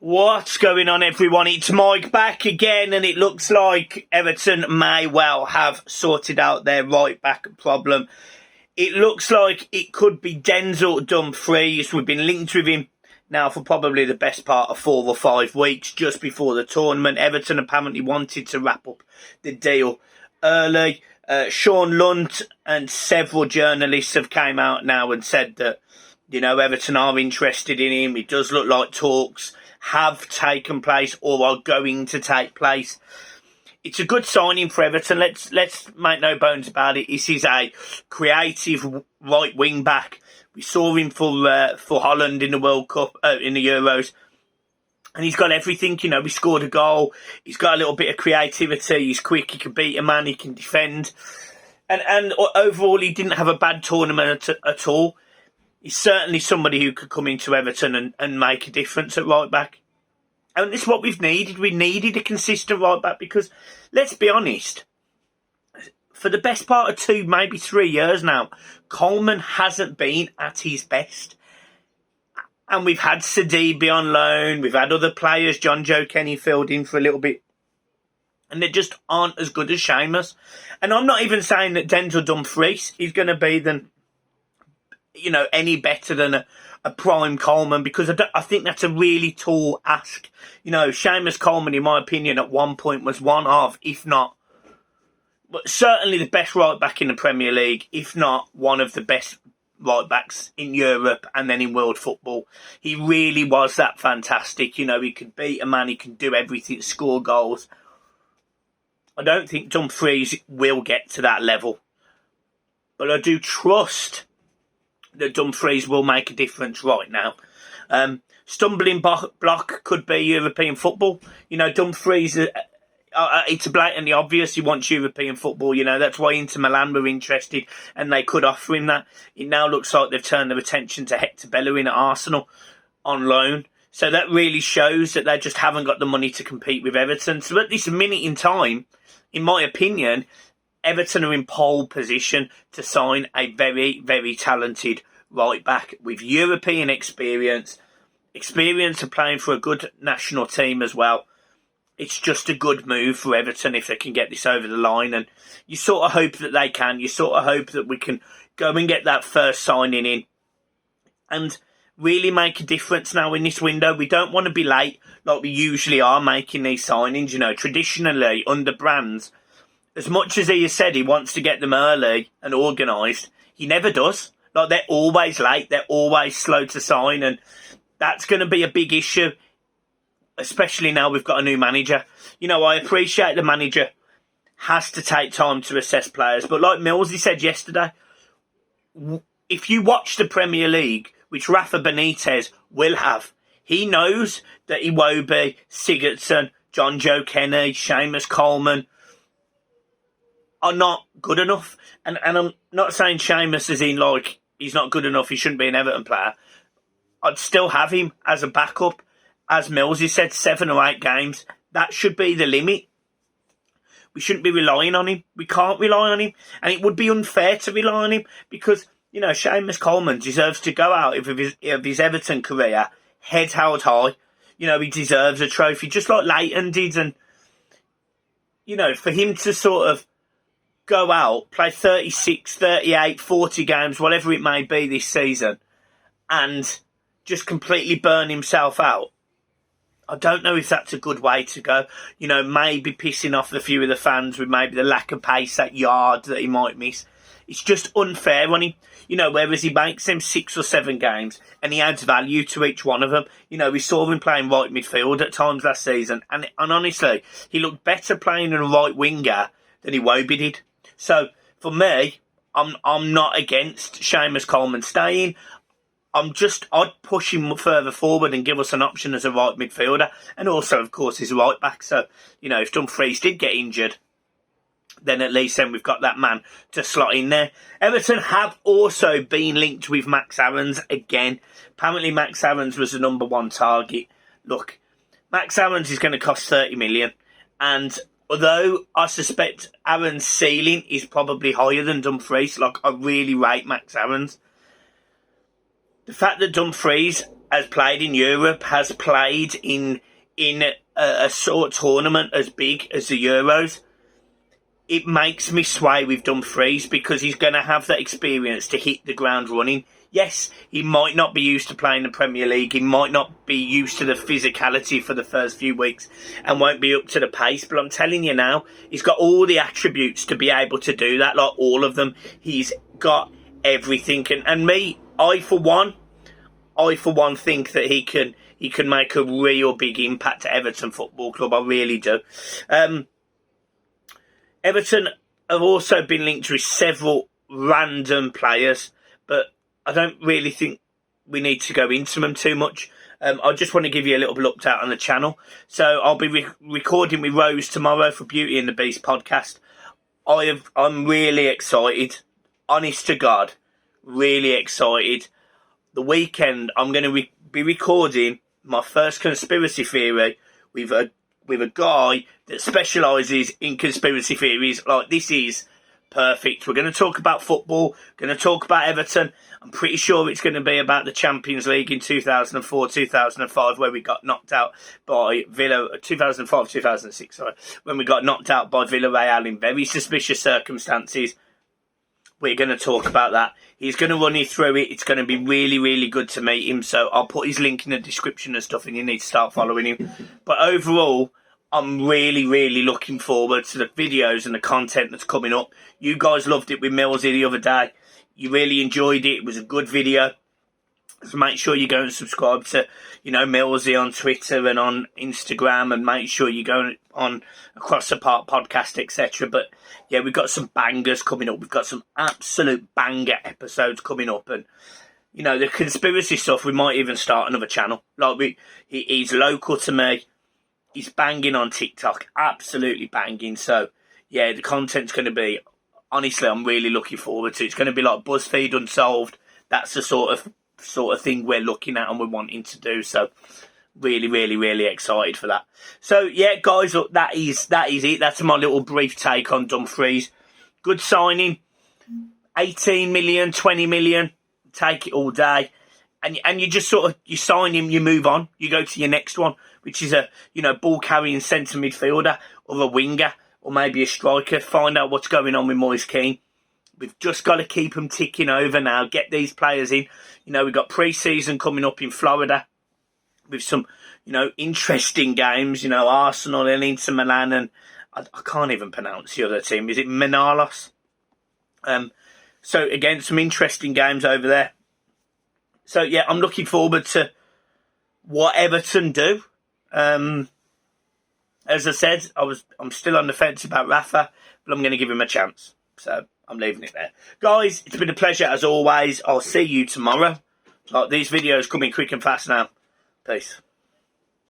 What's going on, everyone? It's Mike back again, and it looks like Everton may well have sorted out their right-back problem. It looks like it could be Denzel Dumfries. We've been linked with him now for probably the best part of 4 or 5 weeks, just before the tournament. Everton apparently wanted to wrap up the deal early. Sean Lunt and several journalists have came out now and said that, Everton are interested in him. It does look like talks have taken place or are going to take place. It's a good signing for Everton. Let's make no bones about it. This is a creative right wing back. We saw him for Holland in the World Cup, in the Euros, and he's got everything. He scored a goal. He's got a little bit of creativity. He's quick. He can beat a man. He can defend, and overall, he didn't have a bad tournament at all. He's certainly somebody who could come into Everton and make a difference at right back. And this is what we've needed. We needed a consistent right back because, let's be honest, for the best part of 2, maybe 3 years now, Coleman hasn't been at his best. And we've had Sidibe on loan. We've had other players, John Joe Kenny filled in for a little bit. And they just aren't as good as Seamus. And I'm not even saying that Denzel Dumfries is going to be any better than a prime Coleman, because I think that's a really tall ask. Seamus Coleman, in my opinion, at one point was one of, if not, but certainly the best right back in the Premier League, if not one of the best right backs in Europe and then in world football. He really was that fantastic. He could beat a man, he can do everything, score goals. I don't think Dumfries will get to that level, but I do trust that Dumfries will make a difference right now. Stumbling block could be European football. Dumfries, it's blatantly obvious he wants European football. That's why Inter Milan were interested and they could offer him that. It now looks like they've turned their attention to Hector Bellerin at Arsenal on loan. So that really shows that they just haven't got the money to compete with Everton. So at this minute in time, in my opinion, Everton are in pole position to sign a very, very talented right back with European experience of playing for a good national team as well. It's just a good move for Everton if they can get this over the line, and you sort of hope that they can. You sort of hope that we can go and get that first signing in and really make a difference now in this window. We don't want to be late like we usually are making these signings. Traditionally under Brands, as much as he has said he wants to get them early and organised, he never does. They're always late, they're always slow to sign, and that's going to be a big issue, especially now we've got a new manager. I appreciate the manager has to take time to assess players, but like Millsy said yesterday, if you watch the Premier League, which Rafa Benitez will have, he knows that Iwobi, Sigurdsson, John Joe Kenny, Seamus Coleman are not good enough. And I'm not saying Seamus is in he's not good enough, he shouldn't be an Everton player. I'd still have him as a backup. As Millsy said, 7 or 8 games. That should be the limit. We shouldn't be relying on him. We can't rely on him. And it would be unfair to rely on him because, Seamus Coleman deserves to go out of his Everton career head held high. He deserves a trophy, just like Leighton did. And, for him to sort of go out, play 36, 38, 40 games, whatever it may be this season, and just completely burn himself out, I don't know if that's a good way to go. Maybe pissing off a few of the fans with maybe the lack of pace, that yard that he might miss. It's just unfair on him. Whereas he makes them 6 or 7 games and he adds value to each one of them. We saw him playing right midfield at times last season. And honestly, he looked better playing in a right winger than Iwobi did. So, for me, I'm not against Seamus Coleman staying. I'd push him further forward and give us an option as a right midfielder. And also, of course, he's a right back. So, if Dumfries did get injured, then at least we've got that man to slot in there. Everton have also been linked with Max Aarons again. Apparently, Max Aarons was the number 1 target. Look, Max Aarons is going to cost 30 million. And although I suspect Aaron's ceiling is probably higher than Dumfries, I really rate Max Aarons. The fact that Dumfries has played in Europe, has played in a sort of tournament as big as the Euros, it makes me sway with Dumfries, because he's going to have that experience to hit the ground running. Yes, he might not be used to playing the Premier League. He might not be used to the physicality for the first few weeks and won't be up to the pace. But I'm telling you now, he's got all the attributes to be able to do that, like all of them. He's got everything. And me, I for one think that he can make a real big impact at Everton Football Club. I really do. Everton have also been linked with several random players, but I don't really think we need to go into them too much. I just want to give you a little update on the channel. So I'll be recording with Rose tomorrow for Beauty and the Beast podcast. I'm really excited. Honest to God, really excited. The weekend, I'm going to be recording my first conspiracy theory with a guy that specialises in conspiracy theories. Like, this is perfect. We're going to talk about football, going to talk about Everton. I'm pretty sure it's going to be about the Champions League in 2004, 2005, where we got knocked out by 2005, 2006, sorry, when we got knocked out by Villarreal in very suspicious circumstances. We're going to talk about that. He's going to run you through it. It's going to be really, really good to meet him. So I'll put his link in the description and stuff, and you need to start following him. But overall, I'm really, really looking forward to the videos and the content that's coming up. You guys loved it with Millsy the other day. You really enjoyed it. It was a good video. So make sure you go and subscribe to, Millsy on Twitter and on Instagram, and make sure you go on Across the Park podcast, etc. But yeah, we've got some bangers coming up. We've got some absolute banger episodes coming up, and the conspiracy stuff, we might even start another channel. Like, he's local to me. He's banging on TikTok, absolutely banging. So yeah, the content's going to be, honestly, I'm really looking forward to it. It's going to be like BuzzFeed Unsolved. That's the sort of thing we're looking at and we're wanting to do. So really, really, really excited for that. So yeah, guys, look, that is it. That's my little brief take on Dumfries. Good signing. 18 million, 20 million. Take it all day. And you just you sign him, you move on. You go to your next one, which is a, ball carrying centre midfielder or a winger or maybe a striker. Find out what's going on with Moise Kean. We've just got to keep them ticking over now. Get these players in. We've got pre-season coming up in Florida with some, interesting games. Arsenal and Inter Milan, and I can't even pronounce the other team. Is it Manalos? So again, some interesting games over there. So yeah, I'm looking forward to what Everton do. As I said, I'm still on the fence about Rafa, but I'm going to give him a chance. So I'm leaving it there. Guys, it's been a pleasure as always. I'll see you tomorrow. Like, these videos coming quick and fast now. Peace.